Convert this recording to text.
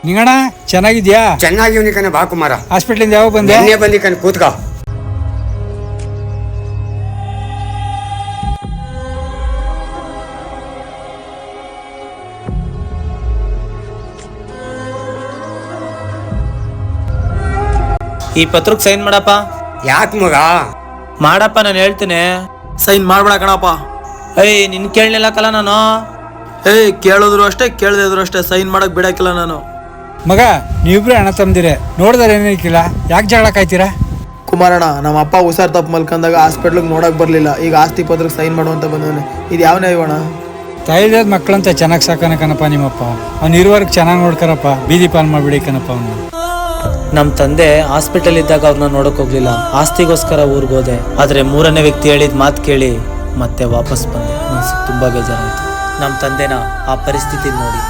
ನಿಂಗಣ್ಣ ಚೆನ್ನಾಗಿದ್ಯಾ? ಚೆನ್ನಾಗಿವ್ನಿ ಕಣ ಬಾ ಕುಮಾರ. ಹಾಸ್ಪಿಟ್ಲಿಂದ ಯಾವಾಗ ಬಂದೆ? ನಿನ್ನೆ ಬಂದಿ ಕಣ್ ಕೂತ್ಕೋ. ಈ ಪತ್ರಕ್ಕೆ ಸೈನ್ ಮಾಡಪ್ಪ. ಯಾಕೆ ಮಗ? ಮಾಡಪ್ಪ, ನಾನು ಹೇಳ್ತೀನಿ. ಸೈನ್ ಮಾಡ್ಬೇಡ ಕಣಪ್ಪ. ಏಯ್ ನಿನ್ ಕೇಳಲಿಲ್ಲಕ್ಕಲ್ಲ ನಾನು. ಏಯ್ ಕೇಳಿದ್ರು ಅಷ್ಟೇ ಕೇಳದಿದ್ರು ಅಷ್ಟೇ, ಸೈನ್ ಮಾಡಕ್ ಬಿಡಕ್ಕಿಲ್ಲ ನಾನು. ಮಗ ನೀವಿಬ್ರು ಅಣ್ಣ ತಮ್ಮದಿರೆ, ನೋಡಿದ್ರೆ ಏನಿಕ್ಕಿಲ್ಲ, ಯಾಕೆ ಜಗಳ ಕಾಯ್ತೀರಾ? ಕುಮಾರಣ್ಣ, ನಮ್ಮ ಅಪ್ಪ ಹುಷಾರ್ ತಪ್ಪು ಮಲ್ಕೊಂಡಾಗ ಹಾಸ್ಪಿಟ್ಲಿಗೆ ನೋಡಕ್ ಬರ್ಲಿಲ್ಲ, ಈಗ ಆಸ್ತಿ ಪತ್ರಕ್ಕೆ ಸೈನ್ ಮಾಡುವಂತ ಬಂದವನೆ. ಇದು ಯಾವ ನ್ಯಾಯವಣ್ಣ? ತಾಯಿದಾದ ಮಕ್ಕಳಂತ ಚೆನ್ನಾಗಿ ಸಾಕನ ಕಣಪ್ಪ ನಿಮ್ಮಪ್ಪ. ಅವ್ನು ಇರುವರೆಗೆ ಚೆನ್ನಾಗಿ ನೋಡ್ಕರಪ್ಪ, ಬೀದಿ ಪಾಲ್ ಮಾಡ್ಬಿಡಿ ಕಣಪ್ಪ ಅವನ್ನ. ನಮ್ಮ ತಂದೆ ಹಾಸ್ಪಿಟಲ್ ಇದ್ದಾಗ ಅವ್ರನ್ನ ನೋಡಕ್ ಹೋಗ್ಲಿಲ್ಲ, ಆಸ್ತಿಗೋಸ್ಕರ ಊರ್ಗೋದೆ. ಆದ್ರೆ ಮೂರನೇ ವ್ಯಕ್ತಿ ಹೇಳಿದ ಮಾತು ಕೇಳಿ ಮತ್ತೆ ವಾಪಸ್ ಬಂದೆ. ಮನ್ಸಿಗೆ ತುಂಬಾ ಬೇಜಾರಾಯ್ತು ನಮ್ಮ ತಂದೆನ ಆ ಪರಿಸ್ಥಿತಿ ನೋಡಿ.